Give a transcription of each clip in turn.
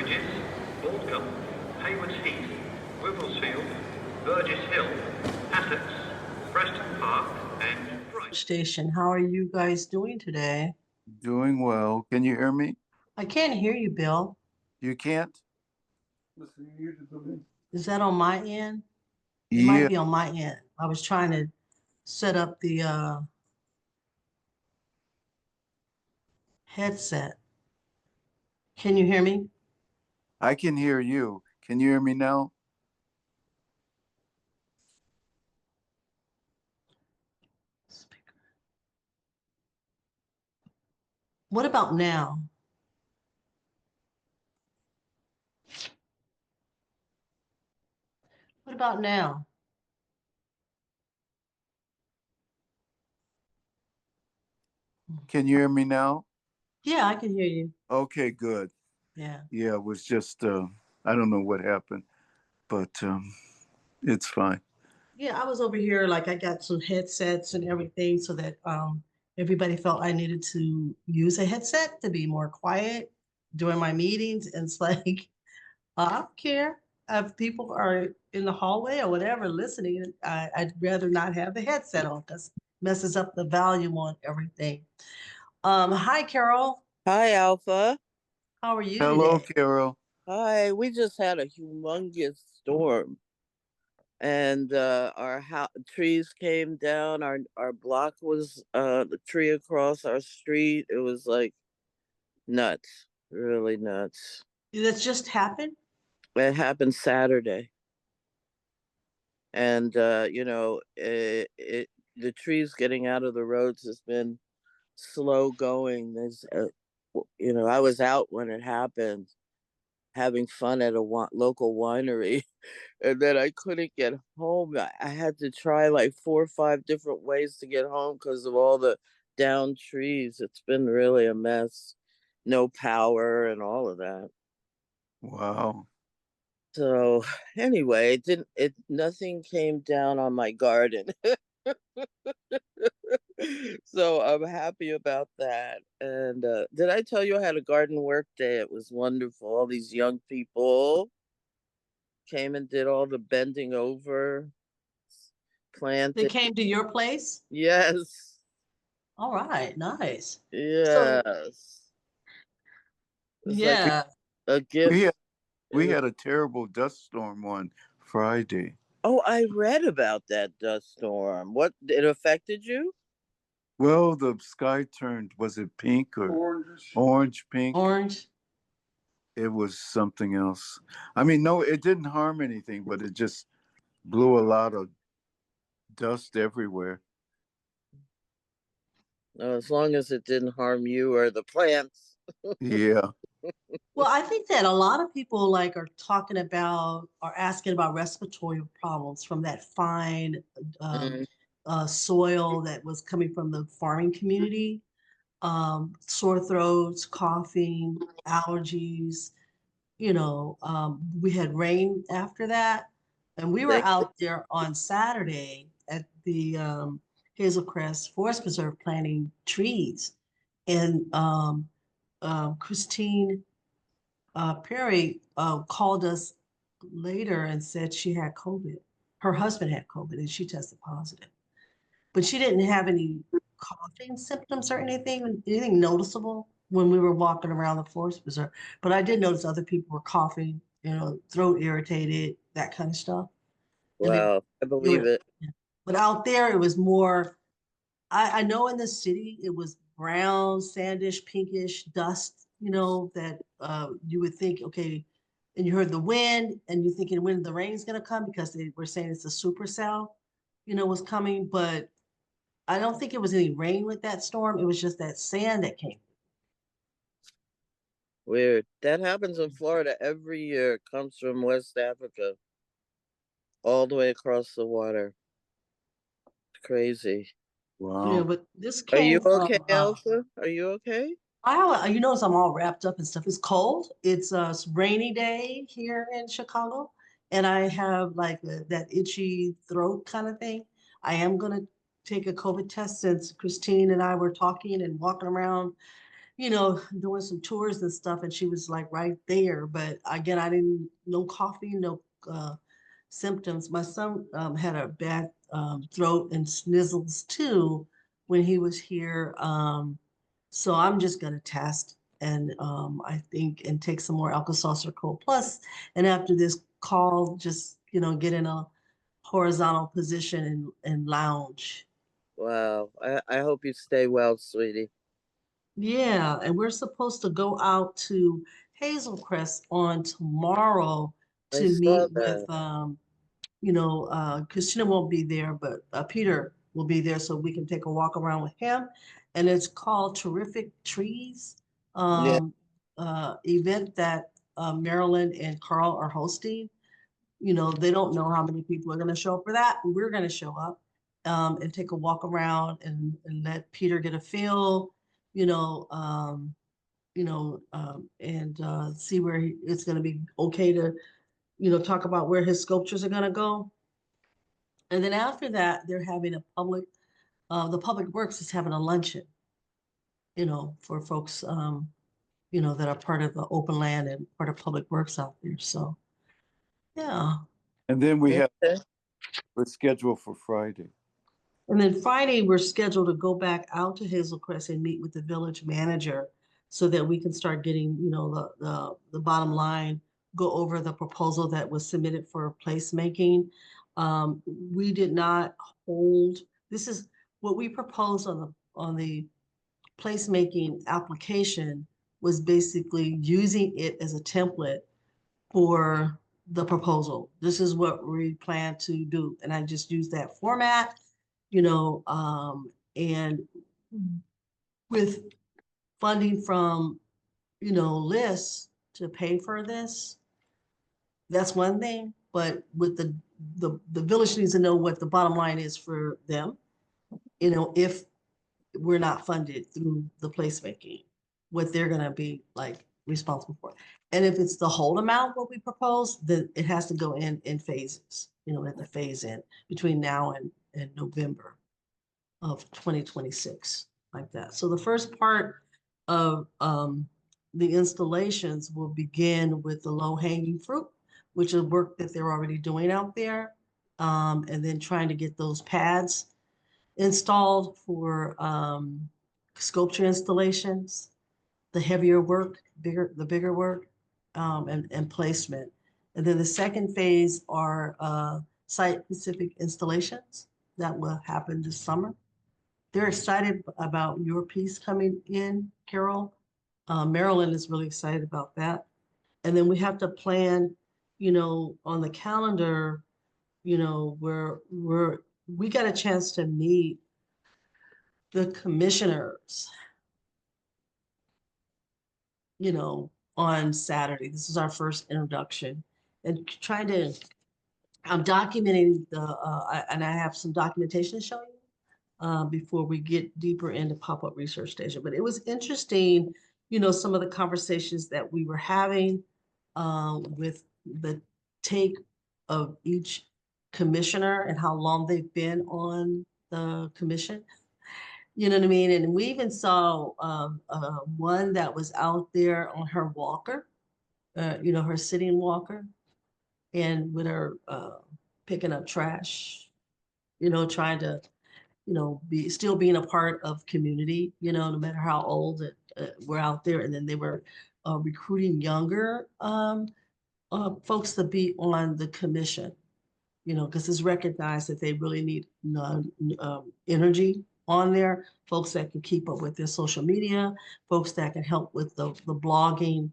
Bridges, Aldcombe, Haywards Heath, Wibblesfield, Burgess Hill, Essex, Preston Park, and Brighton. Station. How are you guys doing today? Doing well. Can you hear me? I can't hear you, Bill. You can't? Is that on my end? It Yeah. might be on my end. I was trying to set up the headset. Can you hear me? I can hear you. Can you hear me now? What about now? What about now? Can you hear me now? Yeah, I can hear you. Okay, good. Yeah. Yeah, it was just I don't know what happened, but it's fine. Yeah, I was over here, like I got some headsets and everything so that everybody felt I needed to use a headset to be more quiet during my meetings. And it's like, I don't care if people are in the hallway or whatever listening. I'd rather not have the headset on because it messes up the volume on everything. Hi, Carol. Hi, Alpha. How are you Hello, today? Carol. Hi. We just had a humongous storm, and our trees came down. Our block was the tree across our street. It was like nuts, really nuts. That's just happened? It happened Saturday, and the trees getting out of the roads has been slow going. I was out when it happened, having fun at a local winery, and then I couldn't get home. I had to try like 4 or 5 different ways to get home because of all the down trees. It's been really a mess. No power and all of that. Wow. So anyway, nothing came down on my garden. So I'm happy about that. And did I tell you I had a garden work day? It was wonderful. All these young people came and did all the bending over, They planting. came to your place? Yes, All right, nice. So, yes. It's like yeah. a We gift. had It we was, had a terrible dust storm on Friday. oh, I read about that dust storm. What, it affected you? Well, the sky turned, was it pink or orange pink? Orange. It was something else. I mean, no, it didn't harm anything, but it just blew a lot of dust everywhere. As long as it didn't harm you or the plants. Yeah. Well, I think that a lot of people like are talking about or asking about respiratory problems from that fine Mm. soil that was coming from the farming community. Sore throats, coughing, allergies. We had rain after that, and we were They, out there on Saturday at the Hazel Crest Forest Preserve planting trees, and Christine Perry called us later and said she had COVID. Her husband had COVID and she tested positive, but she didn't have any coughing symptoms or anything noticeable when we were walking around the forest preserve. But I did notice other people were coughing, throat irritated, that kind of stuff. And wow, I they believe were, it. but out there it was more. I know in the city it was brown, sandish, pinkish dust, that you would think, okay, and you heard the wind and you're thinking when the rain's gonna come because they were saying it's a supercell, was coming, but I don't think it was any rain with that storm. It was just that sand that came. Weird. That happens in Florida every year. It comes from West Africa all the way across the water. Crazy. Yeah, Wow. but this Are you came okay, from Elsa? Are you okay? you notice I'm all wrapped up and stuff. It's cold. It's a rainy day here in Chicago, and I have like that itchy throat kind of thing. I am gonna take a COVID test since Christine and I were talking and walking around, doing some tours and stuff, and she was like right there. But again, I didn't, no coffee, no symptoms. My son had a bad throat and snizzles too when he was here. So I'm just gonna test and I think and take some more Alka-Seltzer Cold Plus. And after this call, just get in a horizontal position and lounge. Wow. I hope you stay well, sweetie. Yeah, and we're supposed to go out to Hazel Crest on tomorrow I to saw meet with that. Christina won't be there, but Peter will be there so we can take a walk around with him. And it's called Terrific Trees Yeah. event that Marilyn and Carl are hosting. They don't know how many people are going to show up for that. We're going to show up and take a walk around and let Peter get a feel, you know, um, and see where it's going to be okay to, talk about where his sculptures are going to go. And then after that, they're having the Public Works is having a luncheon, for folks, that are part of the open land and part of Public Works out there. So, yeah. And then Okay. we're scheduled for Friday. And then Friday, we're scheduled to go back out to Hazel Crest and meet with the village manager so that we can start getting, the bottom line, go over the proposal that was submitted for placemaking. We did not hold, this is what we proposed on the placemaking application was basically using it as a template for the proposal. This is what we plan to do. And I just use that format, and with funding from, lists to pay for this, that's one thing. But with the village needs to know what the bottom line is for them, if we're not funded through the placemaking, what they're gonna be like responsible for. And if it's the whole amount, what we propose, then it has to go in phases, at the phase in between now and November of 2026, like that. So the first part of the installations will begin with the low hanging fruit, which is work that they're already doing out there. And then trying to get those pads installed for sculpture installations, the heavier work, the bigger work, and placement. And then the second phase are site-specific installations that will happen this summer. They're excited about your piece coming in, Carol. Marilyn is really excited about that. And then we have to plan, on the calendar, where we got a chance to meet the commissioners, on Saturday. This is our first introduction and trying to, I'm documenting and I have some documentation to show you before we get deeper into pop-up research station. But it was interesting, some of the conversations that we were having with the take of each commissioner and how long they've been on the commission. You know what I mean? And we even saw one that was out there on her walker, her sitting walker, and with her picking up trash, trying to, be still being a part of community, no matter how old we're out there. And then they were recruiting younger folks to be on the commission, because it's recognized that they really need energy on there, folks that can keep up with their social media, folks that can help with the blogging,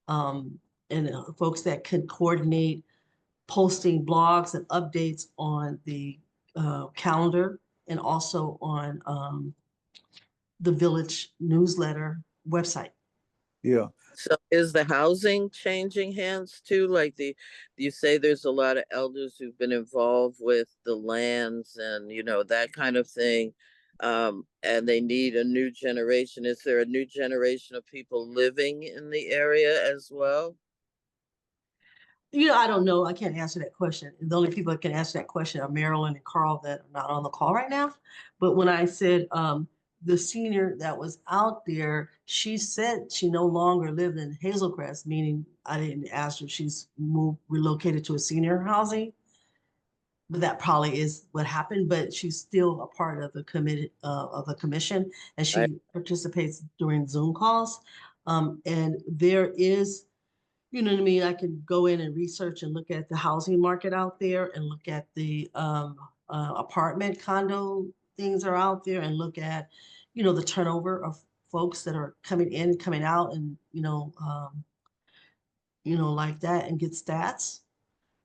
and folks that can coordinate posting blogs and updates on the calendar and also on the village newsletter website. Yeah. So is the housing changing hands too? Like you say there's a lot of elders who've been involved with the lands and that kind of thing. And they need a new generation. Is there a new generation of people living in the area as well? I don't know. I can't answer that question. The only people that can answer that question are Marilyn and Carl that are not on the call right now. But when I said the senior that was out there, she said she no longer lived in Hazel Crest, meaning I didn't ask her if she's relocated to a senior housing. But that probably is what happened, but she's still a part of the committee, of the commission, and I she participates during Zoom calls. And there is, you know what I mean, I can go in and research and look at the housing market out there and look at the apartment condo things are out there and look at, you know, the turnover of folks that are coming in, coming out, and like that, and get stats.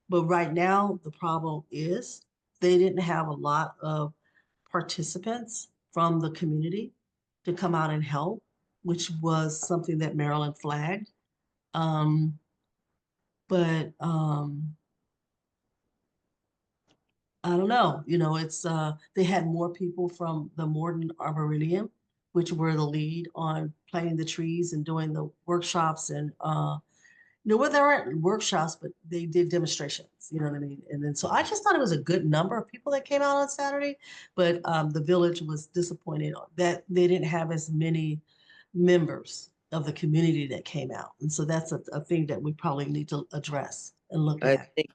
But right now, the problem is they didn't have a lot of participants from the community to come out and help, which was something that Maryland flagged. Um, but I don't know, it's they had more people from the Morton Arboretum, which were the lead on planting the trees and doing the workshops and well, there weren't workshops, but they did demonstrations, you know what I mean? And then, so I just thought it was a good number of people that came out on Saturday, but the village was disappointed that they didn't have as many members of the community that came out. And so that's a thing that we probably need to address and look I at. think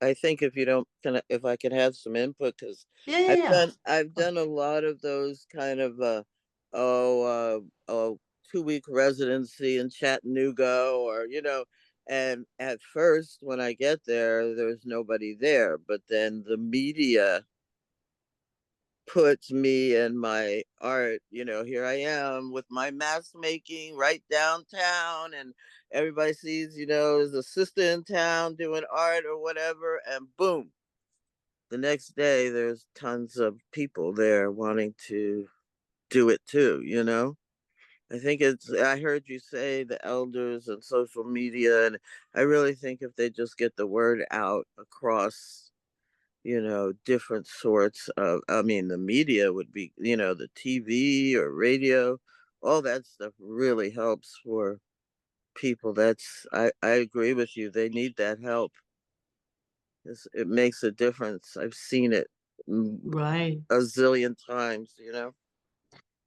I think if you don't can if I can have some input, because Yeah, yeah, yeah. I've done a lot of those kind of oh 2 week residency in Chattanooga, or and at first when I get there's nobody there, but then the media puts me and my art, here I am with my mask making right downtown, and everybody sees, there's a sister in town doing art or whatever, and boom, the next day there's tons of people there wanting to do it too. I think I heard you say the elders and social media, and I really think if they just get the word out across different sorts of, I mean, the media would be, the TV or radio, all that stuff really helps for people. I agree with you. They need that help. It makes a difference. I've seen it Right. a zillion times.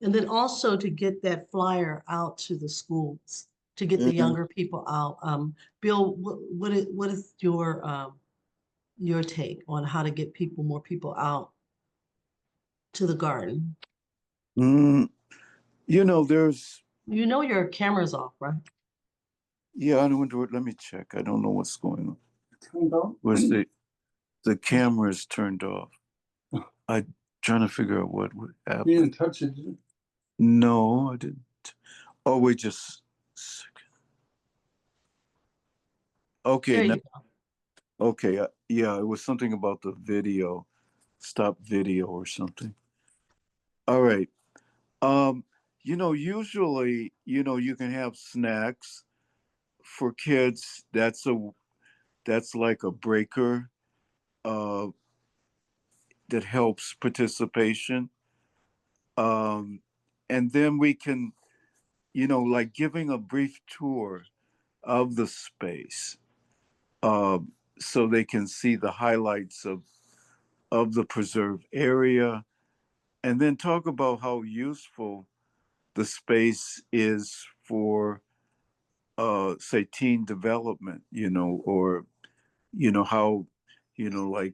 And then also to get that flyer out to the schools, to get the Hmm. younger people out. Bill, what is your take on how to get more people out to the garden? Mm, there's, Your camera's off, right? yeah, I don't do it. Let me check. I don't know what's going on. Was the camera is turned off. I trying to figure out what would happen. You didn't touch it, did you? No, I didn't. Oh, wait, just a second. Okay, There now, you go. okay, yeah, it was something about the video, stop video or something. All right. Um, usually, you can have snacks for kids. That's like a breaker uh that helps participation. Um, and then we can, like giving a brief tour of the space, uh, so they can see the highlights of the preserved area, and then talk about how useful the space is for, say, teen development, or, how, like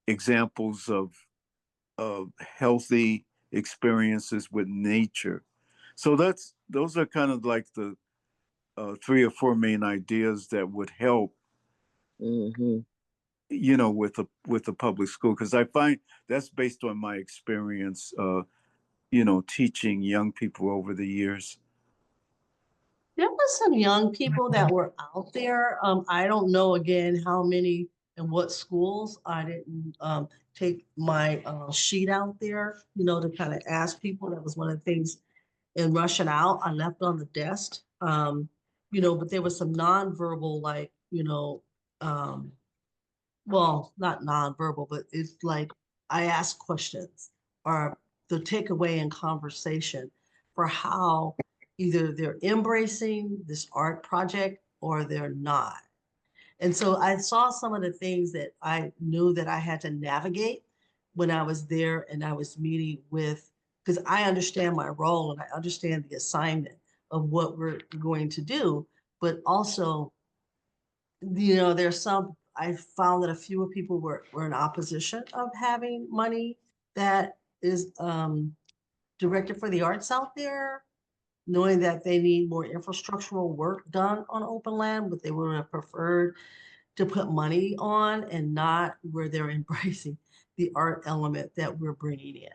examples of healthy experiences with nature. So those are kind of like the three or four main ideas that would help, Hmm. with the public school, because I find that's based on my experience, teaching young people over the years. There was some young people that were out there. I don't know again how many and what schools. I didn't take my sheet out there, to kind of ask people. That was one of the things in rushing out. I left on the desk. But there was some nonverbal, like, um, well, not nonverbal, but it's like I ask questions or the takeaway in conversation for how either they're embracing this art project or they're not. And so I saw some of the things that I knew that I had to navigate when I was there and I was meeting with because I understand my role and I understand the assignment of what we're going to do, but also, there's I found that a few people were in opposition of having money that is directed for the arts out there, knowing that they need more infrastructural work done on open land, but they would have preferred to put money on and not where they're embracing the art element that we're bringing in.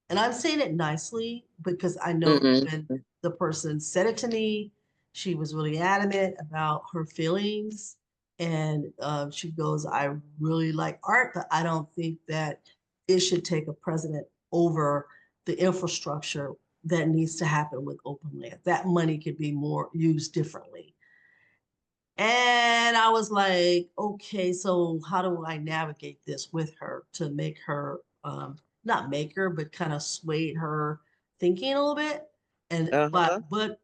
And I'm saying it nicely because I know when the person said it to me, she was really adamant about her feelings. And she goes, I really like art, but I don't think that it should take a precedent over the infrastructure that needs to happen with open land. That money could be more used differently. And I was like, okay, so how do I navigate this with her to make her, not make her, but kind of sway her thinking a little bit? And, but,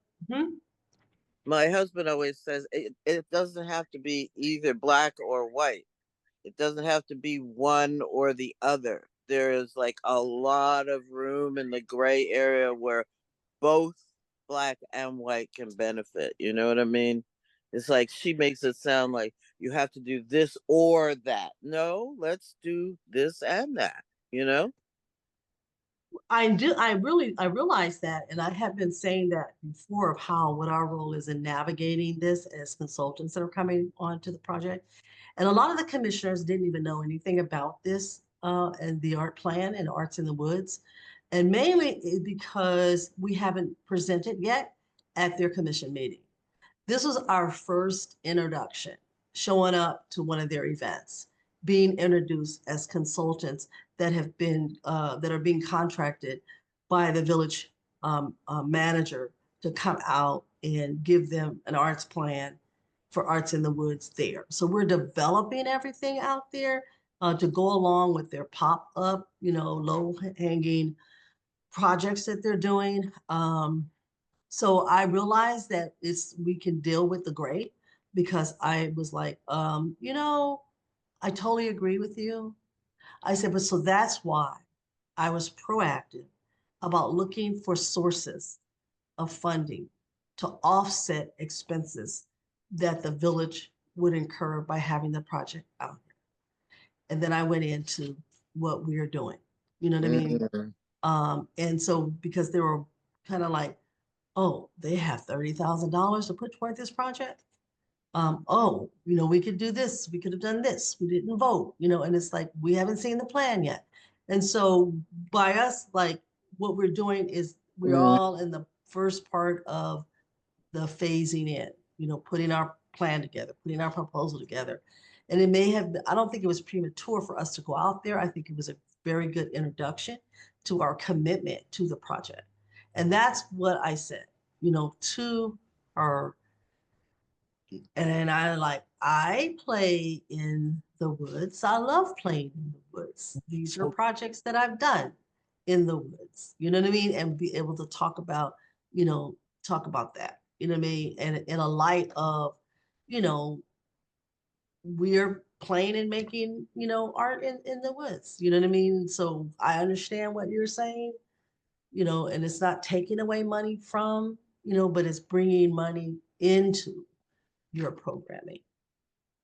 My husband always says it doesn't have to be either black or white. It doesn't have to be one or the other. There is like a lot of room in the gray area where both black and white can benefit. You know what I mean? It's like she makes it sound like you have to do this or that. No, let's do this and that, you know? I realize that, and I have been saying that before of what our role is in navigating this as consultants that are coming onto the project. And a lot of the commissioners didn't even know anything about this and the art plan and Arts in the Woods. And mainly because we haven't presented yet at their commission meeting. This was our first introduction, showing up to one of their events, being introduced as consultants that have been that are being contracted by the village manager to come out and give them an arts plan for Arts in the Woods there. So we're developing everything out there to go along with their pop-up, low-hanging projects that they're doing. So I realized that we can deal with the gray because I was like, I totally agree with you. I said, but so that's why I was proactive about looking for sources of funding to offset expenses that the village would incur by having the project out here. And then I went into what we are doing. You know what I mean? And so because they were kind of like, oh, they have $30,000 to put toward this project. Oh, we could do this. We could have done this. We didn't vote, and it's like, we haven't seen the plan yet. And so by us, like what we're doing is we're all in the first part of the phasing in, putting our plan together, putting our proposal together. And it may have, I don't think it was premature for us to go out there. I think it was a very good introduction to our commitment to the project. And that's what I said, to her. And I play in the woods. I love playing in the woods. These are projects that I've done in the woods. You know what I mean? And be able to talk about that. You know what I mean? And in a light of, we're playing and making, art in the woods. You know what I mean? So I understand what you're saying, and it's not taking away money from, but it's bringing money into your programming.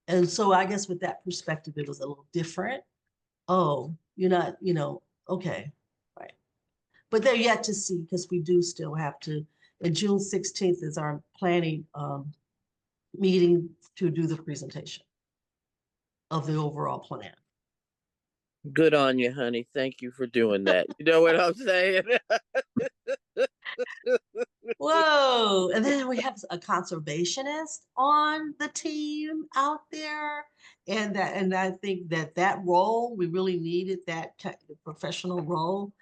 And so I guess with that perspective, it was a little different. Oh, you're not, okay, right. But they're yet to see because we do still have to, and June 16th is our planning meeting to do the presentation of the overall plan. Good on you, honey. Thank you for doing that. You know what I'm saying? Whoa. And then we have a conservationist on the team out there. And I think that role, we really needed that professional role.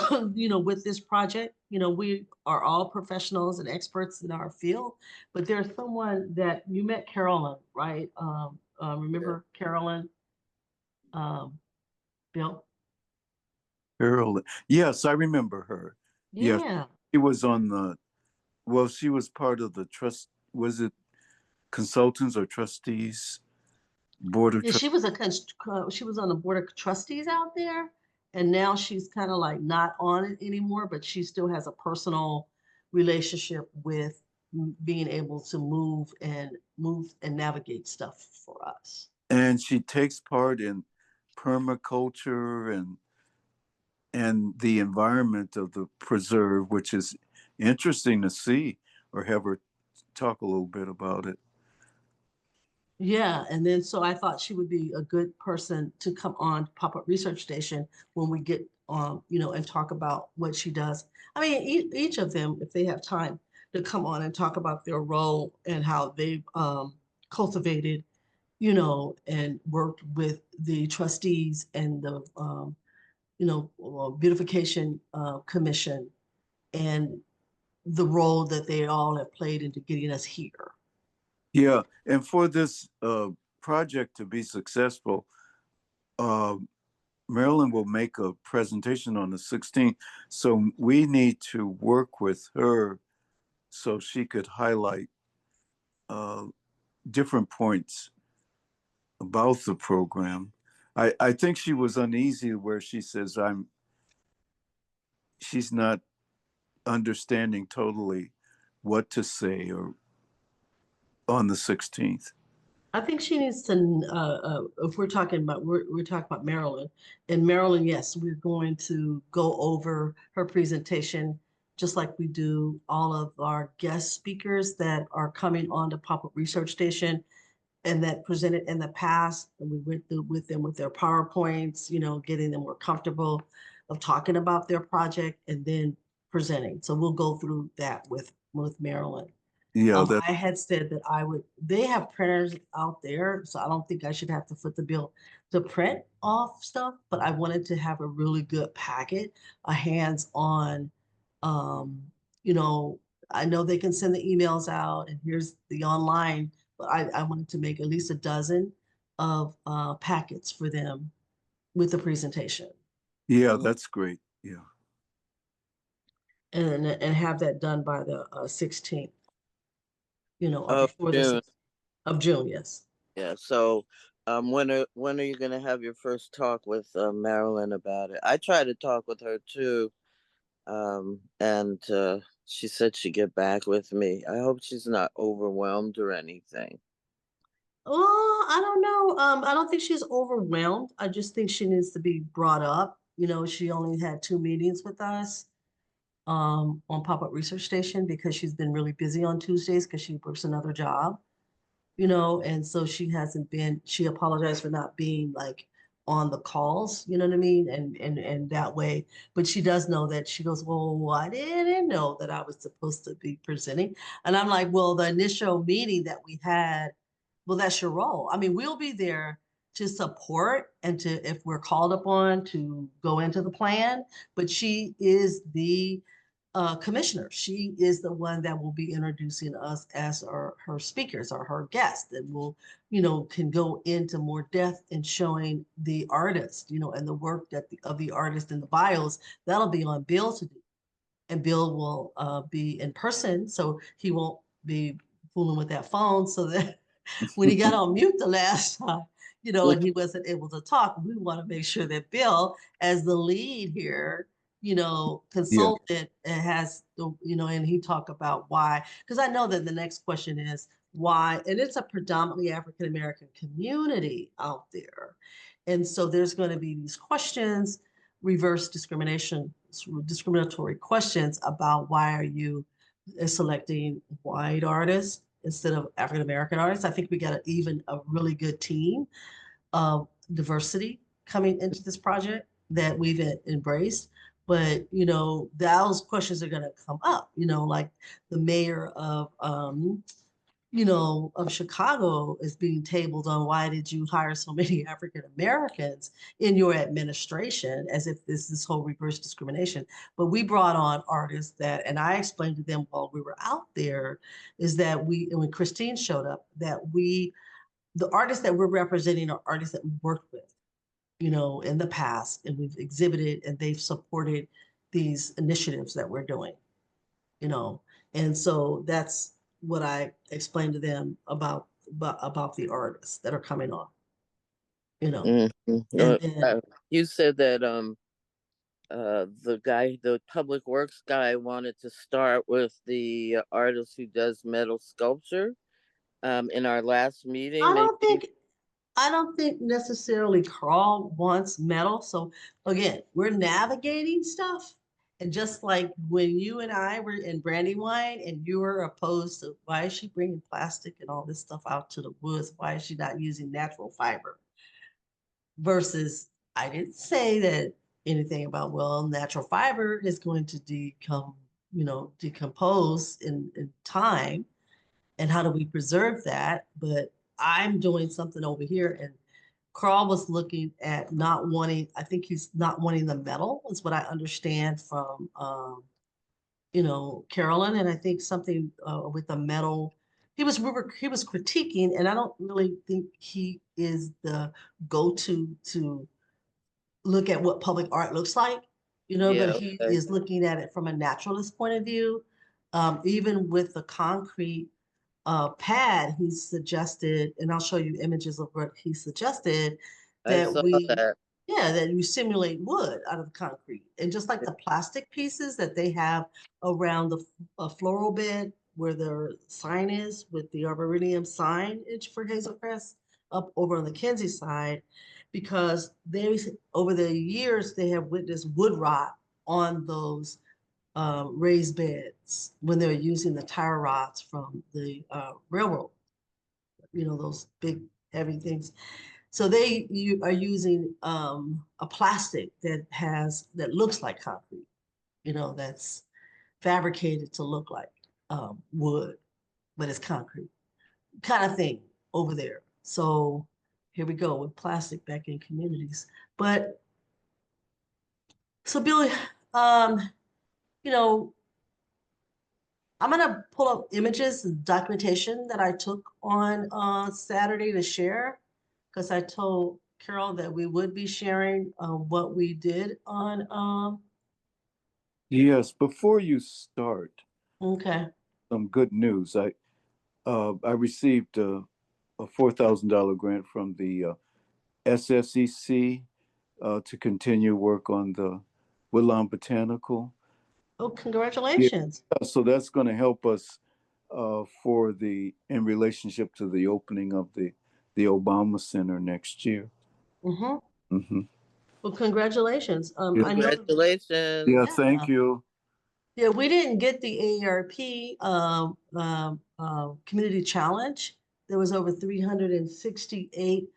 With this project, we are all professionals and experts in our field, but there's someone that you met, Carolyn, right? Remember Carolyn? Bill? Carolyn. Yes, I remember her. Yeah. Yes, she was she was part of the trust. Was it consultants or trustees? Board of Yeah, she was on the board of trustees out there. And now she's kind of like not on it anymore, but she still has a personal relationship with being able to move and navigate stuff for us. And she takes part in permaculture and the environment of the preserve, which is interesting to see or have her talk a little bit about it. Yeah, and then so I thought she would be a good person to come on Pop-Up Research Station when we get and talk about what she does. I mean, each of them, if they have time to come on and talk about their role and how they've cultivated, and worked with the trustees and the beautification commission and the role that they all have played into getting us here. Yeah, and for this project to be successful, Marilyn will make a presentation on the 16th. So we need to work with her so she could highlight different points about the program. I think she was uneasy where she says she's not understanding totally what to say or on the 16th. I think she needs to, if we're talking about, we're talking about Marilyn. And Marilyn, yes, we're going to go over her presentation, just like we do all of our guest speakers that are coming on to Pop-Up Research Station and that presented in the past. And we went through with them with their PowerPoints, getting them more comfortable of talking about their project and then presenting. So we'll go through that with Marilyn. Yeah, I had said that they have printers out there, so I don't think I should have to foot the bill to print off stuff, but I wanted to have a really good packet, a hands-on, um, I know they can send the emails out and here's the online, but I wanted to make at least a dozen of packets for them with the presentation. Yeah, that's great. Yeah. And have that done by the 16th, or Of before the June. 6th of June, yes. Yeah. So, when are you gonna have your first talk with Marilyn about it? I tried to talk with her too, and she said she'd get back with me. I hope she's not overwhelmed or anything. Oh, I don't know. I don't think she's overwhelmed. I just think she needs to be brought up. She only had 2 meetings with us on Pop-Up Research Station because she's been really busy on Tuesdays because she works another job, and so she apologized for not being like on the calls, you know what I mean? And that way, but she does know that she goes, well, I didn't know that I was supposed to be presenting. And I'm like, well, the initial meeting that we had, well, that's your role. I mean, we'll be there to support and if we're called upon to go into the plan, but she is the commissioner. She is the one that will be introducing us as her speakers or her guests that will, can go into more depth in showing the artist, and the work of the artist and the bios. That'll be on Bill to do. And Bill will be in person, so he won't be fooling with that phone so that when he got on mute the last time, and he wasn't able to talk, we want to make sure that Bill, as the lead here, Yeah. consultant and has the, and he talk about why, because I know that the next question is why, and it's a predominantly African-American community out there. And so there's going to be these questions, reverse discriminatory questions about why are you selecting white artists instead of African American artists. I think we got a really good team of diversity coming into this project that we've embraced. But those questions are going to come up. Like the mayor of of Chicago is being tabled on why did you hire so many African Americans in your administration, as if this whole reverse discrimination. But we brought on artists that, and I explained to them while we were out there, is that when Christine showed up, that the artists that we're representing are artists that we worked with, in the past, and we've exhibited and they've supported these initiatives that we're doing, and so that's what I explained to them about the artists that are coming on, Mhm. and then You said that the public works guy wanted to start with the artist who does metal sculpture. In our last meeting, I don't maybe. think I don't think necessarily Carl wants metal. So again, we're navigating stuff. And just like when you and I were in Brandywine and you were opposed to why is she bringing plastic and all this stuff out to the woods? Why is she not using natural fiber? Versus, I didn't say that anything about, well, natural fiber is going to decompose in time. And how do we preserve that? But I'm doing something over here, and Carl was looking at not wanting, I think he's not wanting the metal, is what I understand from, Carolyn. And I think something with the metal, he was critiquing, and I don't really think he is the go-to to look at what public art looks like, but Yeah, he okay. is looking at it from a naturalist point of view. Even with the concrete pad, he suggested, and I'll show you images of what he suggested, I that saw we, that. yeah, that you simulate wood out of concrete. And just like the plastic pieces that they have around the floral bed where their sign is with the Arboretum signage for Hazel Crest up over on the Kinsey side, because they, over the years, they have witnessed wood rot on those raised beds when they're using the tire rods from the railroad, those big heavy things. So you are using a plastic that looks like concrete, that's fabricated to look like wood, but it's concrete kind of thing over there. So here we go with plastic back in communities. But so Billy, um, you know, I'm gonna pull up images and documentation that I took on Saturday to share, because I told Carol that we would be sharing what we did on. Yes, before you start, Okay. some good news. I received a $4,000 grant from the SSEC to continue work on the Woodlawn Botanical. Oh, Yeah, congratulations. so that's going to help us in relationship to the opening of the Obama Center next year. Mm-hmm. Hmm. Well, congratulations. Yeah, I know. Congratulations. yeah, Yeah. thank you. Yeah, we didn't get the AARP community challenge. There was over 368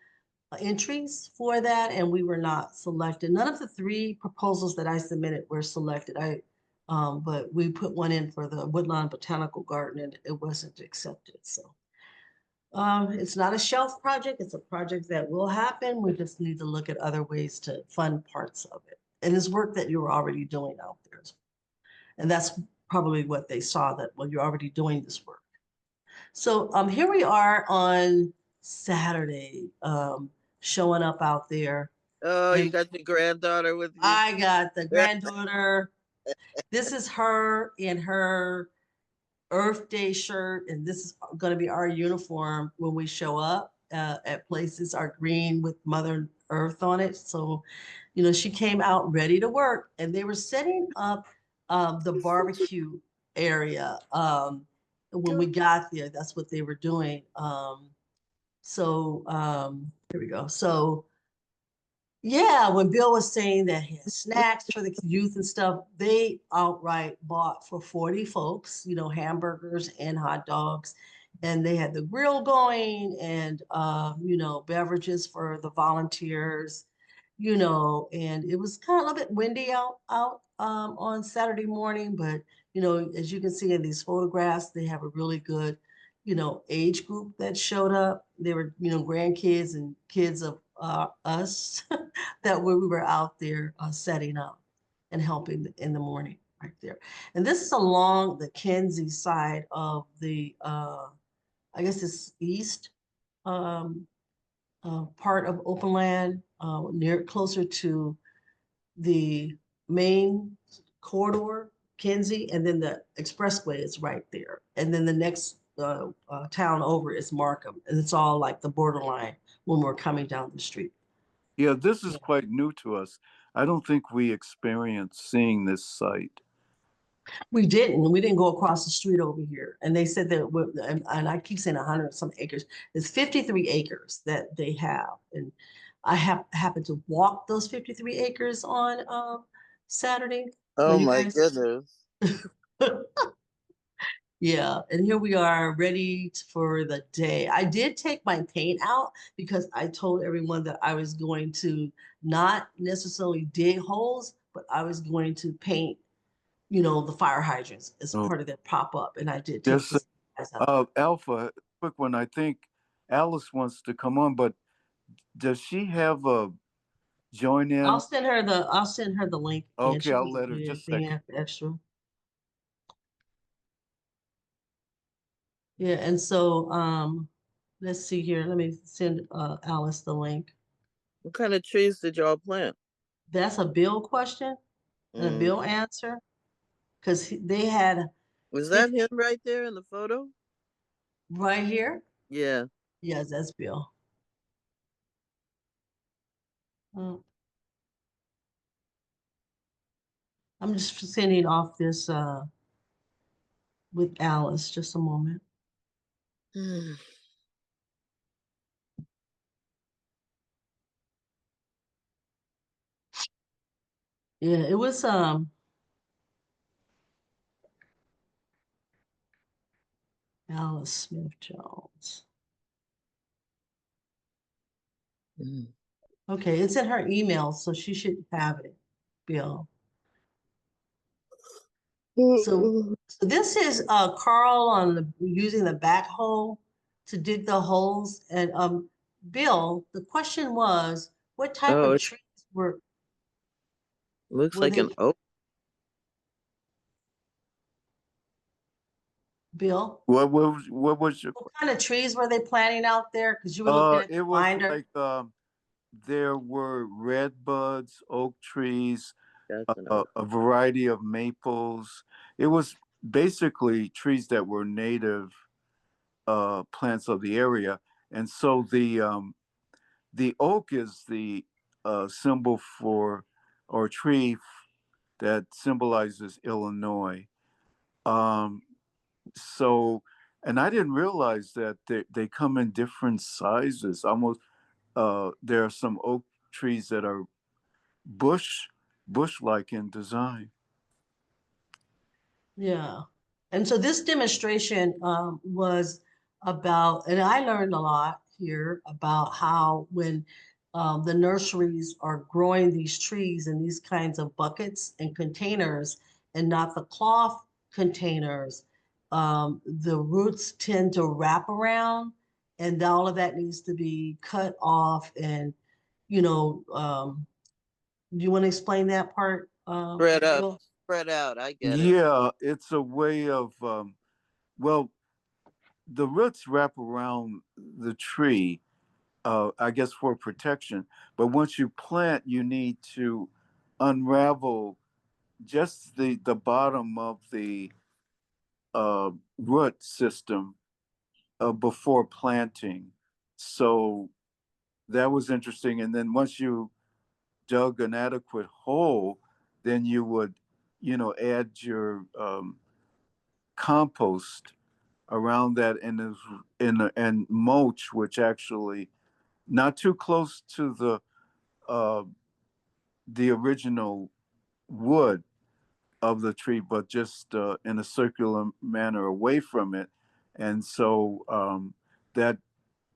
entries for that, and we were not selected. None of the three proposals that I submitted were selected. But we put one in for the Woodlawn Botanical Garden, and it wasn't accepted. So it's not a shelf project. It's a project that will happen. We just need to look at other ways to fund parts of it. And it's work that you're already doing out there. And that's probably what they saw, that, well, you're already doing this work. So here we are on Saturday, showing up out there. Oh, you And got your granddaughter with you? I got the granddaughter. This is her in her Earth Day shirt, and this is going to be our uniform when we show up at places, our green with Mother Earth on it. So, she came out ready to work, and they were setting up the barbecue area when we got there. That's what they were doing. Here we go. So yeah, when Bill was saying that he had snacks for the youth and stuff, they outright bought for 40 folks, hamburgers and hot dogs. And they had the grill going and, beverages for the volunteers, and it was kind of a little bit windy out on Saturday morning. But, as you can see in these photographs, they have a really good, age group that showed up. They were, grandkids and kids of us that we were out there setting up and helping in the morning right there. And this is along the Kinsey side of the, I guess it's east um, part of open land, closer to the main corridor, Kinsey, and then the expressway is right there. And then the next town over is Markham. And it's all like the borderline when we're coming down the street. Yeah, this is Yeah. quite new to us. I don't think we experienced seeing this site. We didn't go across the street over here. And they said that, and I keep saying 100 some acres. It's 53 acres that they have. And I happened to walk those 53 acres on Saturday. So Oh you my guys, goodness. yeah. And here we are ready for the day. I did take my paint out because I told everyone that I was going to not necessarily dig holes, but I was going to paint, the fire hydrants as Oh, part of that pop up. And I did take yes. this guys out. Alpha, quick one. I think Alice wants to come on, but does she have a join in? I'll send her the link and Okay, she I'll doesn't let her need just a anything second. extra. Yeah, and so let's see here. Let me send Alice the link. What kind of trees did y'all plant? That's a Bill question and a Mm. Bill answer because they had Was that 50 him right there in the photo? right here. Yeah. Yes, that's Bill. Mm. I'm just sending off this with Alice. Just a moment. Yeah, it was Alice Smith Jones. Mm. Okay, it's in her email, so she should have it, Bill. So this is Carl on using the backhoe to dig the holes. And Bill, the question was, what type Oh, of it trees were looks were like they, an oak. Bill? What was your? What kind of trees were they planting out there? Because you were looking at It the was binder. like there were red buds, oak trees, That's an oak. a variety of maples. It was basically trees that were native plants of the area, and so the oak is the symbol for or tree that symbolizes Illinois. Um, so, and I didn't realize that they come in different sizes. Almost, there are some oak trees that are bush-like in design. Yeah. And so this demonstration was about, and I learned a lot here about how when the nurseries are growing these trees in these kinds of buckets and containers and not the cloth containers, the roots tend to wrap around and all of that needs to be cut off. And, do you want to explain that part, Spread up, Bill? spread out. I get it. Yeah, it's a way of well, the roots wrap around the tree, I guess for protection. But once you plant, you need to unravel just the bottom of the root system before planting. So that was interesting. And then once you dug an adequate hole, then you would, add your compost around that and mulch, which actually not too close to the original wood of the tree, but just in a circular manner away from it, and so that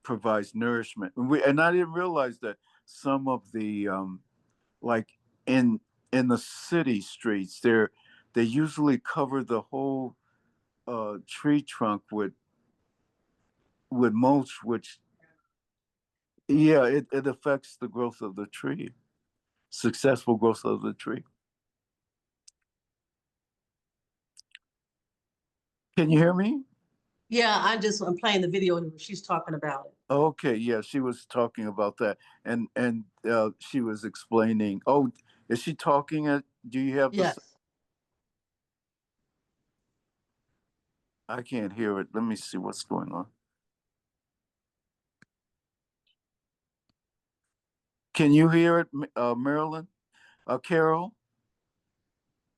provides nourishment. And I didn't realize that some of the like in the city streets, they usually cover the whole tree trunk with mulch, which yeah, it affects the growth of the tree, successful growth of the tree. Can you hear me? Yeah, I'm playing the video where she's talking about it. Okay, yeah, she was talking about that, and she was explaining. Oh, is she talking? Do you have this? Yes. I can't hear it. Let me see what's going on. Can you hear it, Marilyn? Carol?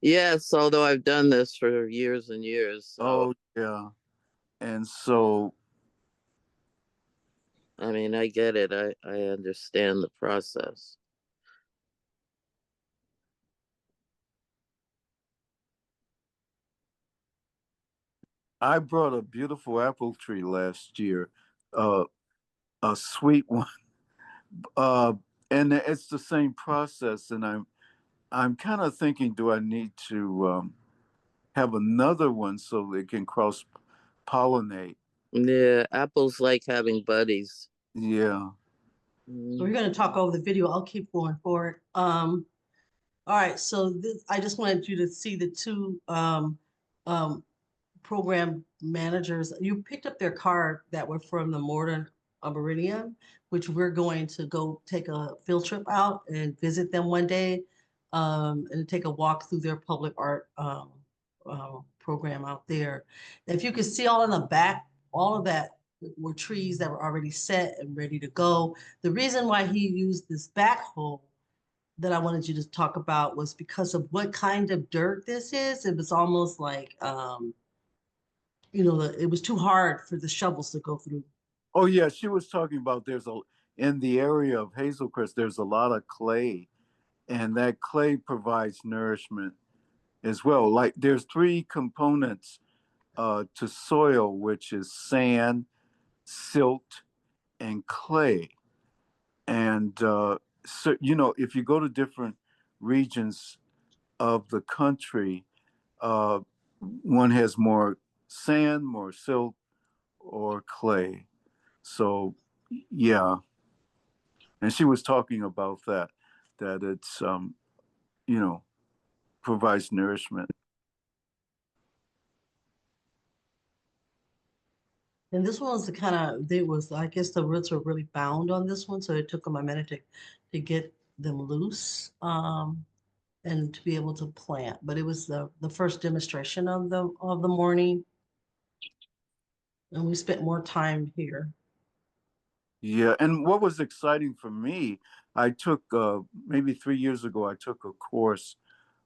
Yes, although I've done this for years and years, so Oh, yeah. And so I mean, I get it. I understand the process. I brought a beautiful apple tree last year, uh, a sweet one. Uh, and it's the same process. And I'm kind of thinking, do I need to have another one so they can cross pollinate? Yeah, apples like having buddies. Yeah. So we're going to talk over the video. I'll keep going forward. All right, so I just wanted you to see the two um, program managers. You picked up their card that were from the Modern Arboretum, which we're going to go take a field trip out and visit them one day, and take a walk through their public art program out there. If you can see all in the back, all of that were trees that were already set and ready to go. The reason why he used this backhoe that I wanted you to talk about was because of what kind of dirt this is. It was almost like, it was too hard for the shovels to go through. Oh, yeah. She was talking about in the area of Hazel Crest, there's a lot of clay, and that clay provides nourishment as well. Like there's three components to soil, which is sand, silt, and clay. And so, if you go to different regions of the country, uh, one has more sand, more silt, or clay. So, yeah. And she was talking about that it's, you know, provides nourishment. And this one was the kind of, I guess the roots were really bound on this one. So it took them a minute to get them loose, and to be able to plant. But it was the first demonstration of the morning. And we spent more time here. Yeah. And what was exciting for me, I took, maybe 3 years ago, I took a course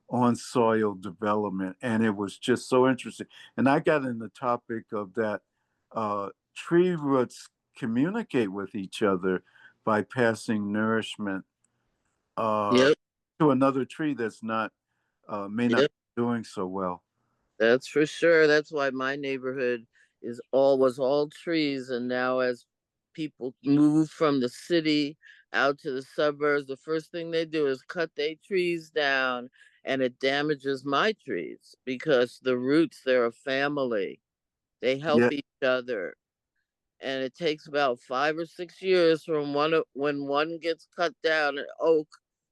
on soil development, and it was just so interesting. And I got in the topic of that tree roots communicate with each other by passing nourishment Yep, to another tree that's not may not yep, be doing so well. that's for sure. That's why my neighborhood was all trees, and now as people move from the city out to the suburbs, the first thing they do is cut their trees down, and it damages my trees because the roots, they're a family. They help Yeah, each other, and it takes about 5 or 6 years from when one gets cut down, an oak,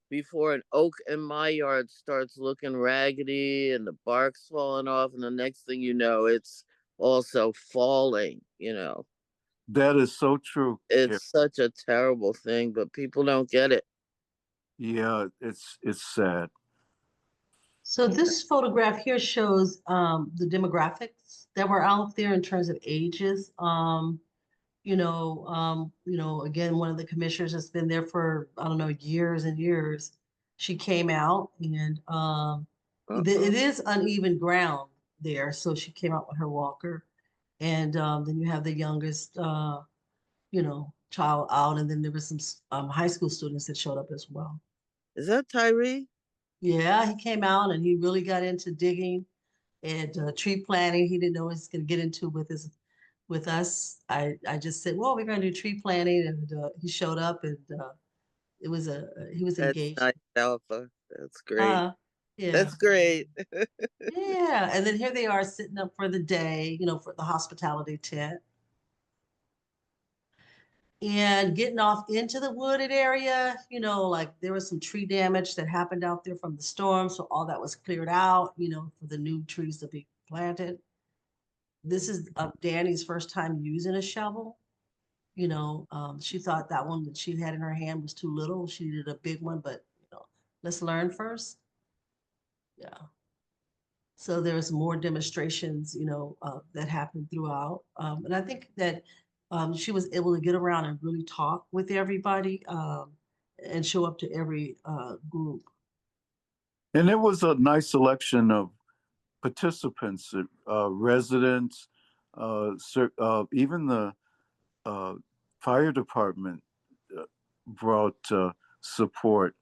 before an oak in my yard starts looking raggedy and the bark's falling off, and the next thing you know, it's also falling. that is so true. Yeah, It's such a terrible thing, but people don't get it. yeah, it's sad. So this photograph here shows the demographics that were out there in terms of ages. Again, one of the commissioners has been there for, I don't know, years and years. She came out and Uh-uh. it is uneven ground there. So she came out with her walker. And then you have the youngest, child out. And then there was some high school students that showed up as well. Is that Tyree? Yeah, he came out and he really got into digging and tree planting. He didn't know what he was going to get into with us. I just said, well, we're going to do tree planting, and he showed up, and he was That's engaged. nice, Alpha. That's great. Uh, yeah, That's great. yeah. And then here they are sitting up for the day, for the hospitality tent. And getting off into the wooded area, like there was some tree damage that happened out there from the storm. So all that was cleared out, for the new trees to be planted. This is Danny's first time using a shovel. She thought that one that she had in her hand was too little. She needed a big one, but let's learn first. Yeah. So there's more demonstrations, that happened throughout. And I think that she was able to get around and really talk with everybody, and show up to every group. And it was a nice selection of participants, residents, even the uh, fire department brought support,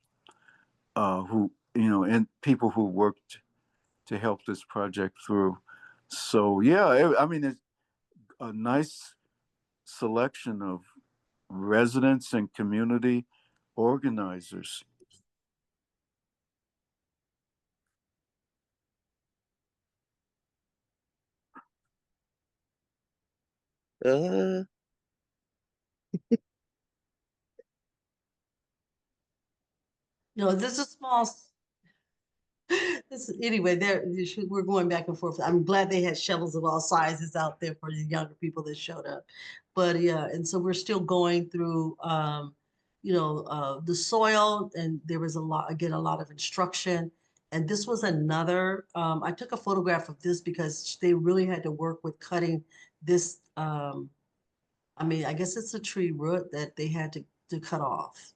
who, and people who worked to help this project through. So yeah, I mean, it's a nice selection of residents and community organizers. Uh, This is small. Anyway, we're going back and forth. I'm glad they had shovels of all sizes out there for the younger people that showed up. But yeah, and so we're still going through, the soil, and there was a lot of instruction. And this was another, I took a photograph of this because they really had to work with cutting this, I mean, I guess it's a tree root that they had to cut off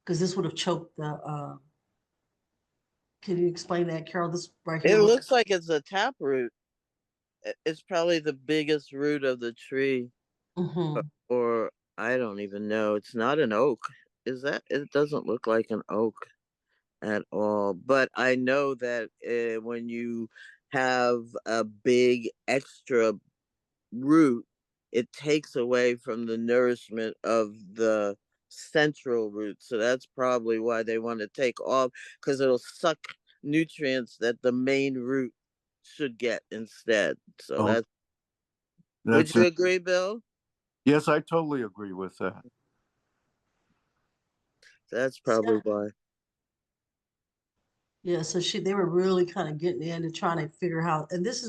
because this would have choked can you explain that, Carol? This right here it looks looks like it's a taproot. It's probably the biggest root of the tree, Mhm. or I don't even know. It's not an oak. Is that? It doesn't look like an oak at all. But I know that when you have a big extra root, it takes away from the nourishment of the central root. So that's probably why they want to take off, because it'll suck nutrients that the main root should get instead. So Oh, would that's you it. agree, Bill? Yes, I totally agree with that. That's probably Yeah. why. Yeah, so they were really kind of getting into trying to figure out, and the this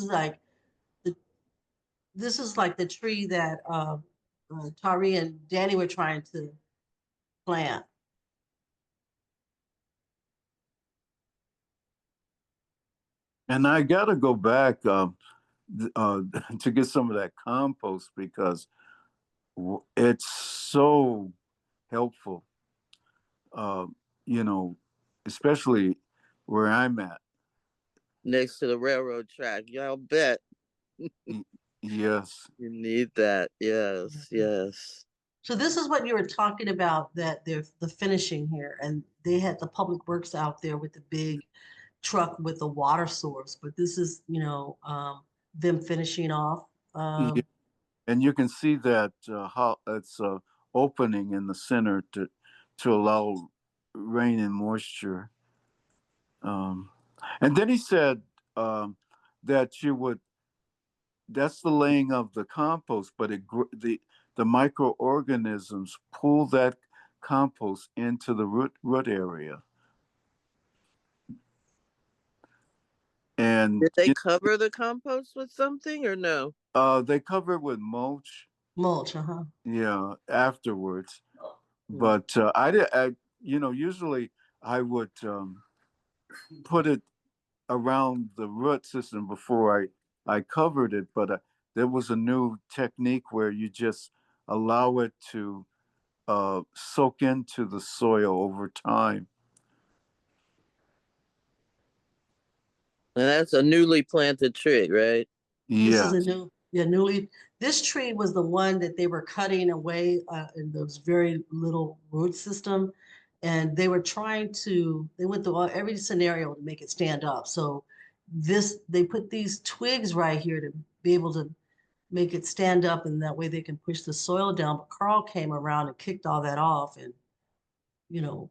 is like the tree that Tari and Danny were trying to plant. And I got to go back to get some of that compost because it's so helpful, uh, you know, especially where I'm at. Next to the railroad track. Yeah, I'll bet Y- Yes. you need that. Yes, yes. So this is what you were talking about, that the finishing here, and they had the public works out there with the big truck with the water source, but this is, them finishing off. Yeah. And you can see that how it's opening in the center to allow rain and moisture. Um, and then he said that that's the laying of the compost, but the microorganisms pull that compost into the root area, and Did they cover the compost with something or no? they cover it with mulch. Mulch, uh-huh. Yeah, afterwards. Yeah. But usually I would put it around the root system before I covered it, but there was a new technique where you just allow it to soak into the soil over time. And that's a newly planted tree, right? This is a Yes. this tree was the one that they were cutting away in those very little root system. And they were they went through every scenario to make it stand up. So they put these twigs right here to be able to make it stand up, and that way they can push the soil down. But Carl came around and kicked all that off and, you know,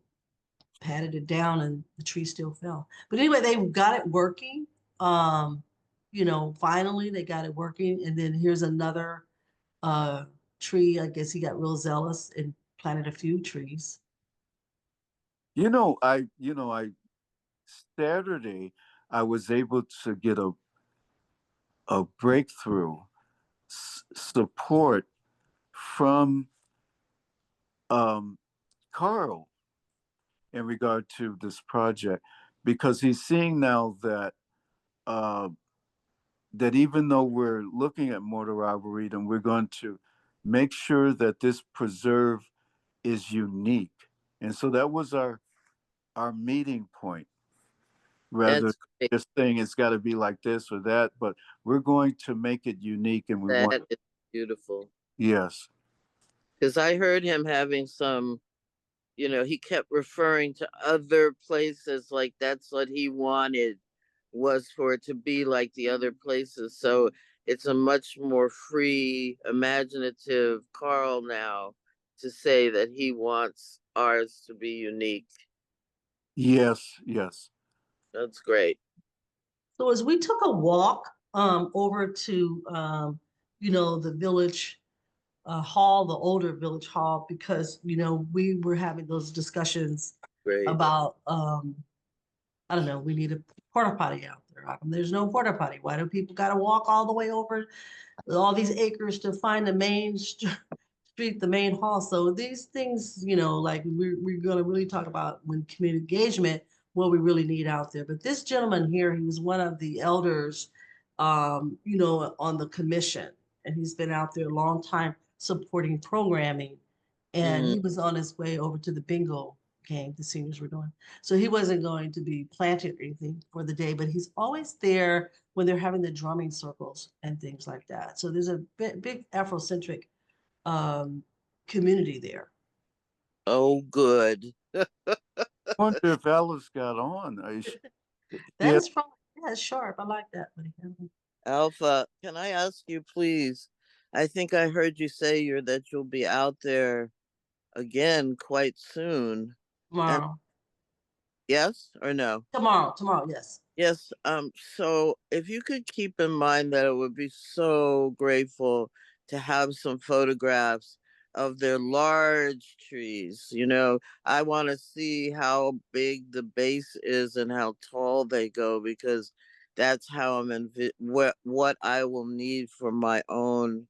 patted it down, and the tree still fell. But anyway, they got it working. Um, finally they got it working. And then here's another uh tree. I guess he got real zealous and planted a few trees. I Saturday I was able to get a breakthrough support from um, Carl in regard to this project because he's seeing now uh, that even though we're looking at mortar arboretum, we're going to make sure that this preserve is unique. And so that was our meeting point. rather That's great. just saying it's got to be like this or that, but we're going to make it unique and we want, That is beautiful. yes. Because I heard him having some, he kept referring to other places like that's what he wanted was for it to be like the other places. So it's a much more free, imaginative Carl now to say that he wants ours to be unique. Yes, yes. That's great. So as we took a walk over to the village hall, the older village hall, because we were having those discussions Great. about I don't know, we need a porta potty out there. How come there's no porta potty? Why do people got to walk all the way over all these acres to find the main street, the main hall? So these things, like we're going to really talk about when community engagement, what we really need out there. But this gentleman here, he was one of the elders, on the commission, and he's been out there a long time supporting programming. And Mm. he was on his way over to the bingo game the seniors were doing. So he wasn't going to be planted or anything for the day, but he's always there when they're having the drumming circles and things like that. So there's a big Afrocentric community there. Oh, good. I wonder if Alice got on. That Yeah, is from, yeah, it's sharp. I like that. Alpha, can I ask you, please? I think I heard you say that you'll be out there again quite soon. And Tomorrow, yes or no? tomorrow, yes. Yes. So if you could keep in mind that it would be so grateful to have some photographs of their large trees. I want to see how big the base is and how tall they go because that's how what I will need for my own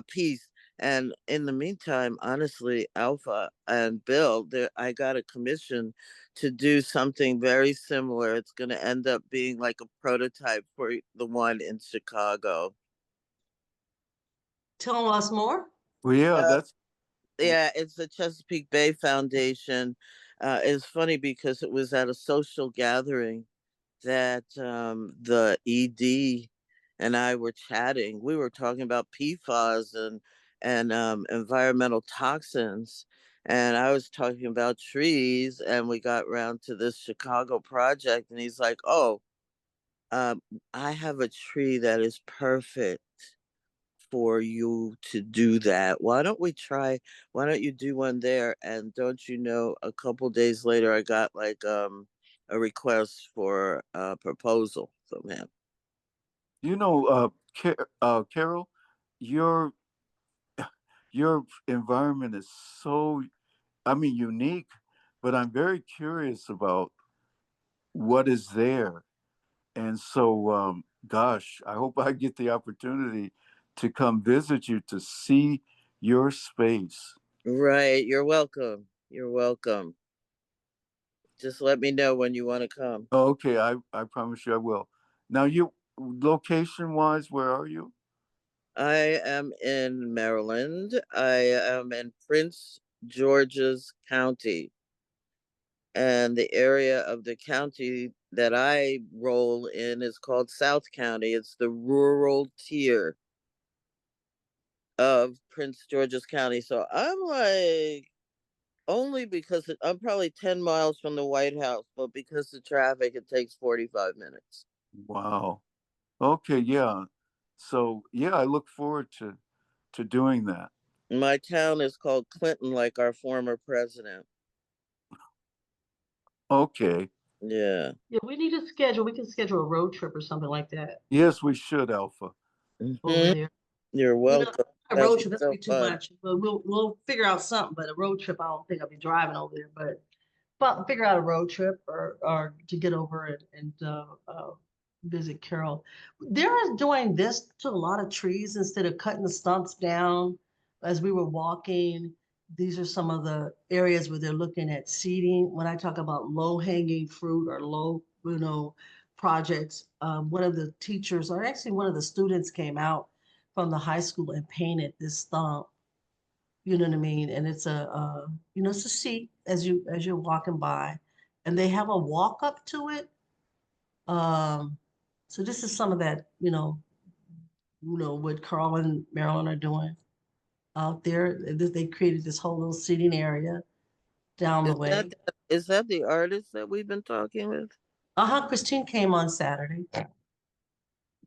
piece. And in the meantime, honestly, Alpha and Bill, I got a commission to do something very similar. It's going to end up being like a prototype for the one in Chicago. Tell us more. well, yeah, Uh, that's, yeah, it's the Chesapeake Bay Foundation. It's funny because it was at a social gathering that the ED and I were chatting. We were talking about PFAS and environmental toxins, and I was talking about trees, and we got around to this Chicago project, and he's like, "Oh, um, I have a tree that is perfect for you to do that. Why don't we try? Why don't you do one there?" And don't you know, a couple days later, I got like a request for a proposal from him. Carol, your your environment is so, I mean, unique, but I'm very curious about what is there. And so, gosh, I hope I get the opportunity to come visit you to see your space. Right. You're welcome. You're welcome. Just let me know when you want to come. Okay, I promise you I will. Now, you location wise, where are you? I am in Maryland. I am in Prince George's County. And the area of the county that I roll in is called South County. It's the rural tier of Prince George's County. So I'm like, only because I'm probably 10 miles from the White House, but because of traffic, it takes 45 minutes. Wow. Okay, yeah. So, yeah, I look forward to doing that. My town is called Clinton, like our former president. Okay. Yeah. Yeah, we need to schedule. We can schedule a road trip or something like that Yes, we should, Alpha. over Hmm. there. You're welcome. A That'd road be trip, that'd so be too fun. much. But we'll figure out something. But a road trip, I don't think I'll be driving over there. But figure out a road trip or to get over and visit Carol. They're doing this to a lot of trees instead of cutting the stumps down as we were walking. These are some of the areas where they're looking at seeding. When I talk about low hanging fruit or low, projects, one of the teachers or actually one of the students came out from the high school and painted this stump. You know what I mean? And it's it's a seat as you're walking by, and they have a walk up to it. So this is some of that, what Carl and Marilyn are doing out there. They created this whole little seating area down the Is that way. is that the artist that we've been talking with? Christine came on Saturday.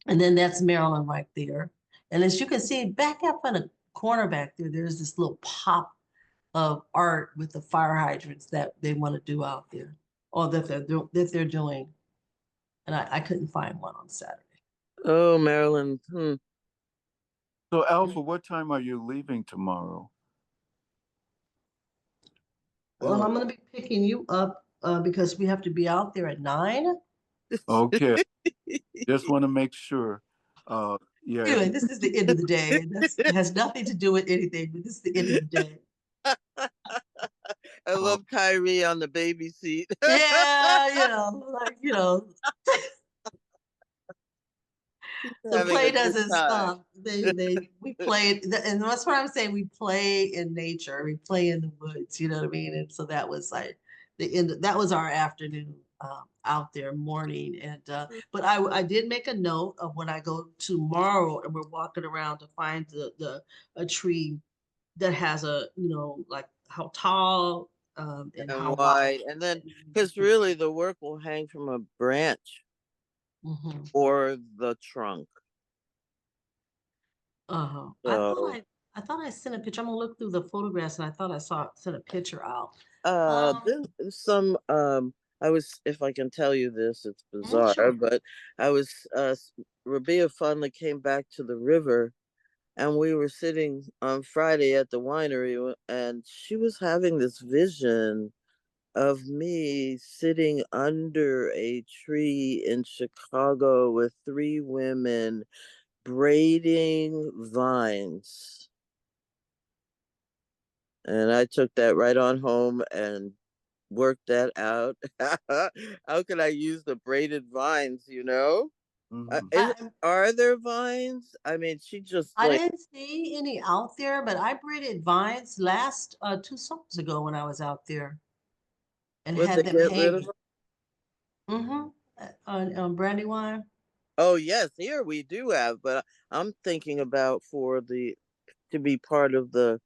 And then that's Maryland right there. And as you can see back up in the corner back there, there's this little pop of art with the fire hydrants that they want to do out there, or that they're doing. And I couldn't find one on Saturday. Oh, Marilyn. So Alpha, what time are you leaving tomorrow? Well, I'm going to be picking you up because we have to be out there at 9. Okay. Just want to make sure. Yeah. Anyway, this is the end of the day. It has nothing to do with anything, but this is the end of the day. I love Kyrie on the baby seat. Yeah, the Having play a good doesn't time. stop. We play, and that's what I'm saying. We play in nature. We play in the woods. You know what I mean? And so that was like the end. That was our afternoon out there, morning. And but I did make a note of when I go tomorrow and we're walking around to find a tree that has like how tall and And how wide. wide. And then, because really the work will hang from a branch Mm-hmm. or the trunk. Uh-huh. So, I thought I sent a picture. I'm gonna look through the photographs and I thought I sent a picture out. Um, there's some, I was, if I can tell you this, it's bizarre, sure. but I was, Rabia finally came back to the river and we were sitting on Friday at the winery and she was having this vision of me sitting under a tree in Chicago with 3 women braiding vines. And I took that right on home and worked that out. How can I use the braided vines, Mhm. Are there vines? I mean, she just I like, didn't see any out there, but I braided vines last 2 summers ago when I was out there and would they had them get rid of hanging. them? Mm-hmm. On Brandywine. Oh, yes, here we do have, but I'm thinking about to be part of the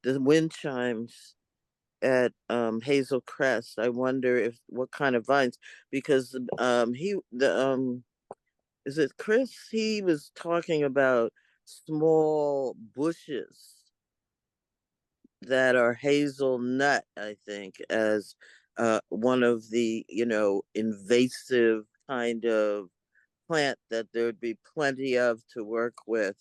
wind chimes at Hazel Crest. I wonder if what kind of vines, because is it Chris? He was talking about small bushes that are hazelnut, I think, as one of the invasive kind of plant that there would be plenty of to work with.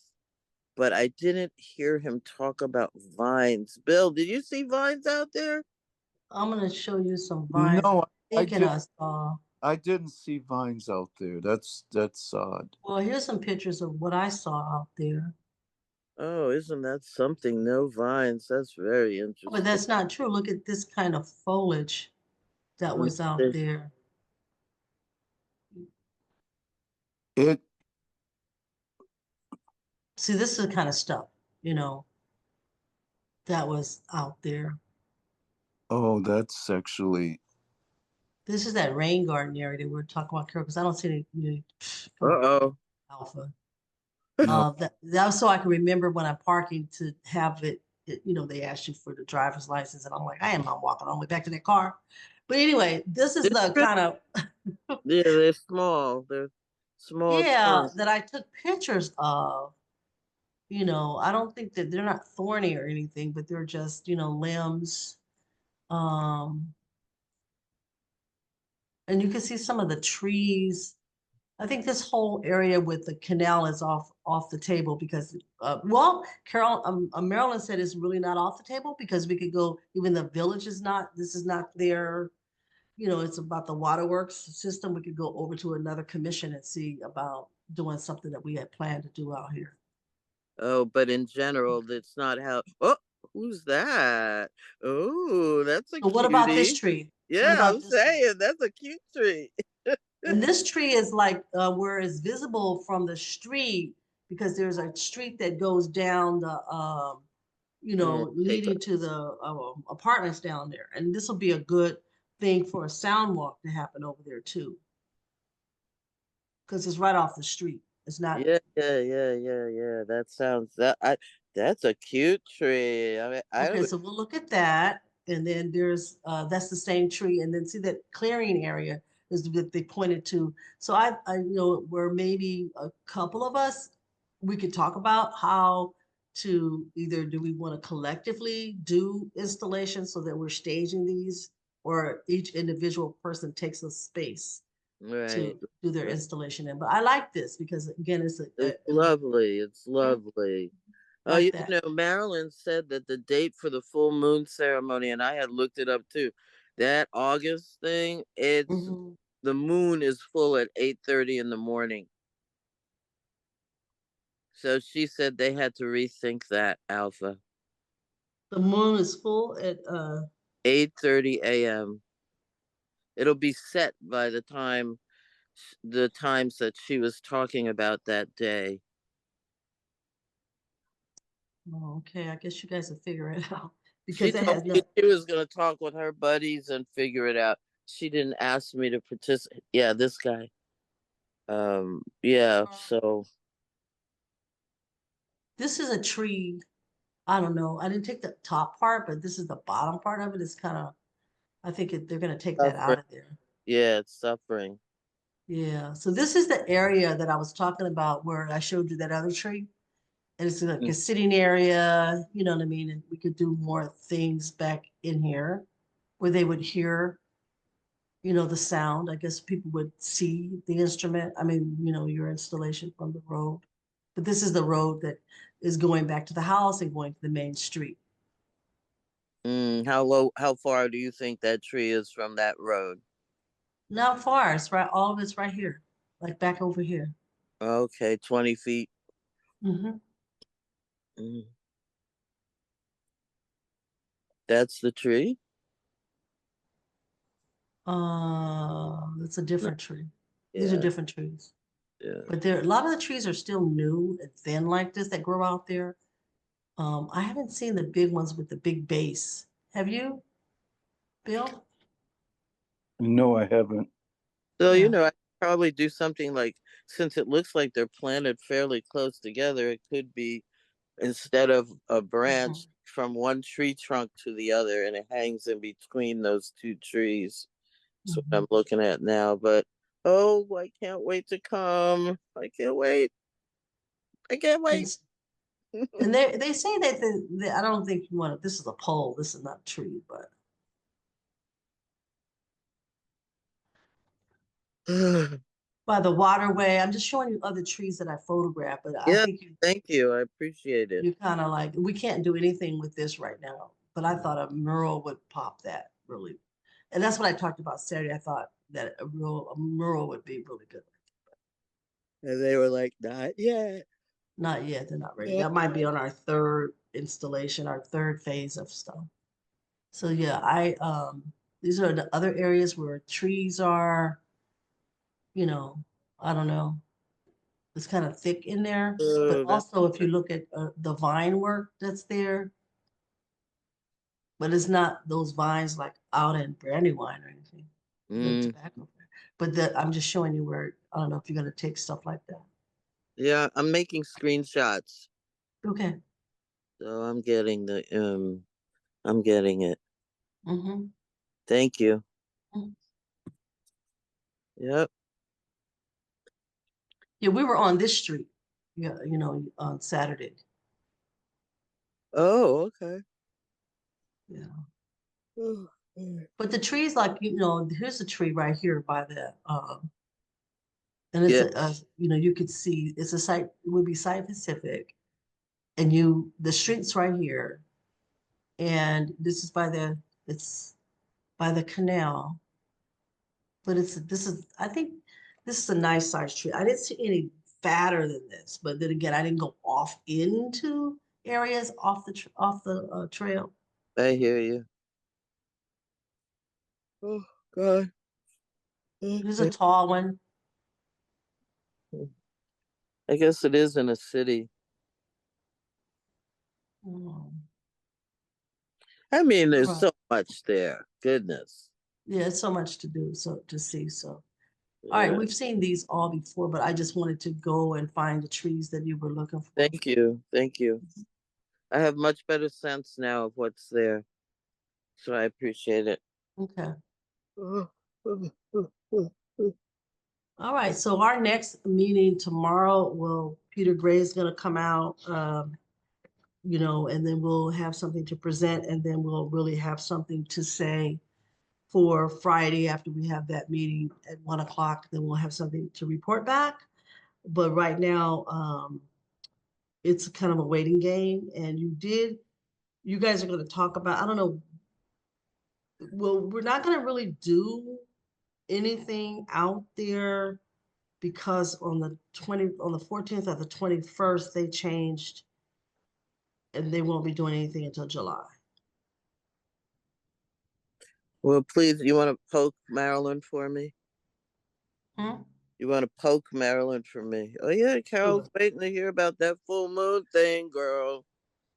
But I didn't hear him talk about vines. Bill, did you see vines out there? I'm gonna show you some vines. No, I Thinking did. I saw. I didn't see vines out there. That's odd. Well, here's some pictures of what I saw out there. Oh, isn't that something? No vines. That's very But interesting. that's not true. Look at this kind of foliage that Let me was out see. there. It. See, this is the kind of stuff, you know, that was out there. Oh, that's actually. This is that rain garden area that we're talking about, Carol, because I don't see any, come on, Uh-oh. Alpha. No. That was so I can remember when I'm parking to have they ask you for the driver's license, and I'm like, I am not walking all the way back to that car. But anyway, this is the kind of Yeah, they're small. They're small yeah trunks. that I took pictures of. I don't think that they're not thorny or anything, but they're just, limbs. Um, and you can see some of the trees. I think this whole area with the canal is off the table because, well, Carol, Marilyn said it's really not off the table because we could go. Even the village is not. This is not their. It's about the waterworks system. We could go over to another commission and see about doing something that we had planned to do out here. Oh, but in general, that's not how. Oh, who's that? Oh, that's a So what about this cutie. tree? What Yeah, I'm about this one? saying that's a cute tree. And this tree is like where it's visible from the street because there's a street that goes down Yeah, paper. leading to the apartments down there. And this will be a good thing for a sound walk to happen over there too. because it's right off the street. It's not. Yeah. That sounds that's a cute tree. I mean, I Okay, would. so we'll look at that. And then there's, that's the same tree. And then see that clearing area is what they pointed to. So I know where maybe a couple of us, we could talk about how to either do we want to collectively do installations so that we're staging these, or each individual person takes a space Right. to do their installation in. But I like this because again, it's It's lovely. It's Mhm. lovely. Oh, Like you that. know, Marilyn said that the date for the full moon ceremony, and I had looked it up too. That August thing, it's Mhm. the moon is full at 8:30 in the morning. So she said they had to rethink that, Alpha. The moon is full at 8:30 a.m. It'll be set by the times that she was talking about that day. oh, okay, I guess you guys will figure it out She because it told has me no. she was going to talk with her buddies and figure it out. She didn't ask me to participate. Yeah, this guy. Yeah, so This is a tree. I don't know. I didn't take the top part, but this is the bottom part of it. It's kind of. I think they're gonna take that suffering. out of there. Yeah, it's suffering. Yeah. So this is the area that I was talking about where I showed you that other tree, and it's like a sitting area. You know what I mean? And we could do more things back in here where they would hear, the sound. I guess people would see the instrument. I mean, your installation from the road. But this is the road that is going back to the house and going to the main street. How far do you think that tree is from that road? Not far. It's right. All of it's right here, like back over here. Okay, 20 feet. Hmm. Mm, that's the tree? It's a No, different tree. These are yeah, different trees. yeah. But a lot of the trees are still new and thin like this that grow out there. I haven't seen the big ones with the big base. Have you, Bill? No, I haven't. So, Yeah. I probably do something like, since it looks like they're planted fairly close together, it could be instead of a Mhm. branch from one tree trunk to the other, and it hangs in between those two trees. That's what Mhm. I'm looking at now. But oh, I can't wait to come. I can't wait. I can't And wait. s- and they say that I don't think you want it. This is a pole. This is not a tree, but by the waterway. I'm just showing you other trees that I photographed, but I Yeah, think you thank you. I appreciate it. you kind of like we can't do anything with this right now. But I thought a mural would pop that really, and that's what I talked about Saturday. I thought that a mural would be really good. And they were like, not yet. Not yet, they're not ready. Not That might be yet. on our third installation, our third phase of stuff. So yeah, these are the other areas where trees are, you know, I don't know. It's kind of thick in there. But Oh, that's also if you look at the vine work that's there, but it's not those vines like out in Brandywine or anything. The mm, tobacco. But I'm just showing you where, I don't know if you're gonna take stuff like that. yeah, I'm making screenshots. Okay. So I'm getting it. Mm-hmm. Thank you. Mm-hmm. Yep. Yeah, we were on this street, yeah, on Saturday. Oh, okay. Yeah. Oh, mm. But the trees, like, here's a tree right here by the, and it's Yeah. you could see it's a site, it would be site Pacific, and the street's right here, and it's by the canal, but I think this is a nice sized tree. I didn't see any fatter than this, but then again, I didn't go off into areas off the trail. I hear you. Oh, God. There's a Okay. tall one. I guess it is in a city. Oh, I mean, there's right. so much there. Goodness. Yeah, it's so much to do, so to see. So All right, Yeah. we've seen these all before, but I just wanted to go and find the trees that you were looking for. Thank you. Thank you. I have much better sense now of what's there. So I appreciate it. Okay. All right, so our next meeting tomorrow, Peter Gray is gonna come out, you know, and then we'll have something to present, and then we'll really have something to say for Friday after we have that meeting at 1 o'clock, then we'll have something to report back. But right now, it's kind of a waiting game, and you guys are gonna talk about, I don't know, well, we're not gonna really do anything out there because on the 14th or the 21st, they changed and they won't be doing anything until July. Well, please, you want to poke Marilyn for me? Hmm? You want to poke Marilyn for me? Oh yeah, Carol's waiting to hear about that full moon thing, girl.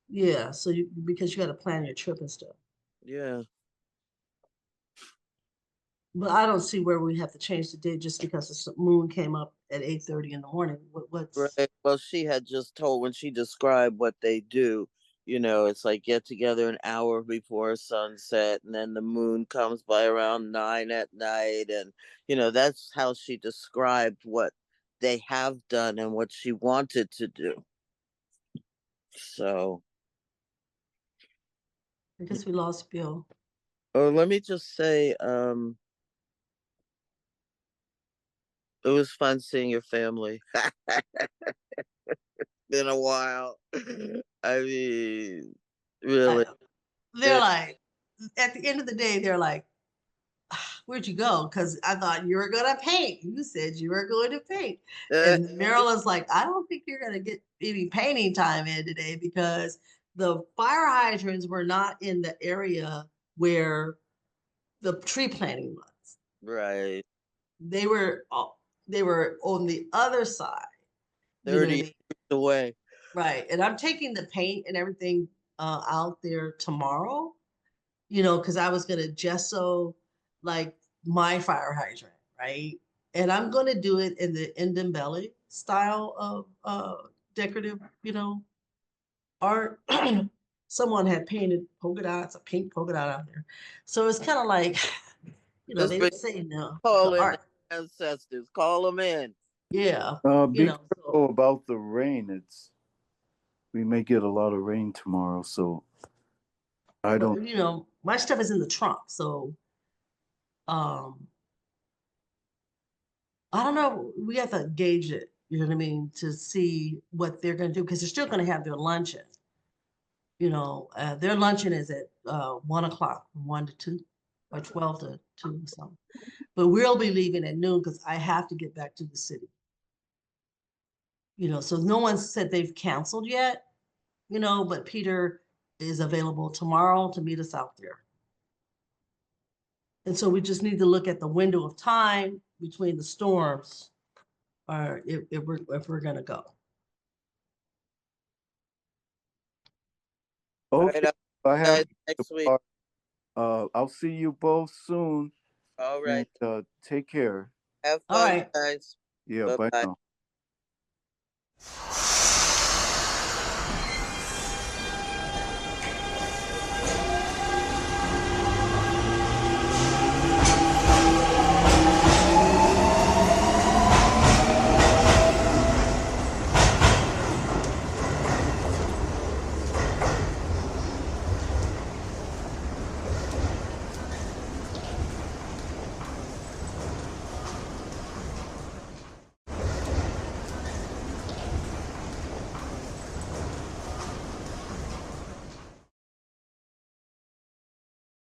Yeah, so because you got to plan your trip and stuff. Yeah. But I don't see where we have to change the date just because the moon came up at 8:30 in the morning. What's Right. Well, she had just told when she described what they do, you know, it's like get together an hour before sunset and then the moon comes by around 9 at night. And, you know, that's how she described what they have done and what she wanted to do. So, I guess we lost Bill. oh, let me just say, it was fun seeing your family. Been a while. I mean, really. They're like, at the end of the day, they're like, where'd you go? Because I thought you were gonna paint. You said you were going to paint. And Marilyn's like, I don't think you're gonna get any painting time in today because the fire hydrants were not in the area where the tree planting was. Right. They were on the other side. You know what I 30 mean? years away. Right. And I'm taking the paint and everything out there tomorrow, you know, because I was gonna gesso like my fire hydrant, right? And I'm gonna do it in the Indembelly style of decorative, you know, art. Someone had painted polka dots, a pink polka dot out there. So it's kind of like, you know, Just they bring, didn't say no. call The in art, the ancestors. Call them in. yeah, you Be know. careful So, about the rain. We may get a lot of rain tomorrow, so I don't. but you know, my stuff is in the trunk, so um I don't know. We have to gauge it, you know what I mean, to see what they're going to do because they're still going to have their luncheon. You know, their luncheon is at 1 o'clock, 1 to 2, or 12 to 2, or something. But we'll be leaving at noon because I have to get back to the city. You know, so no one said they've canceled yet, you know, but Peter is available tomorrow to meet us out there. And so we just need to look at the window of time between the storms or if we're going to go. All Okay, right. I have. Guys, next week. I'll see you both soon. All right. And take care. Have All fun, right. guys. Yeah, bye Bye-bye. now.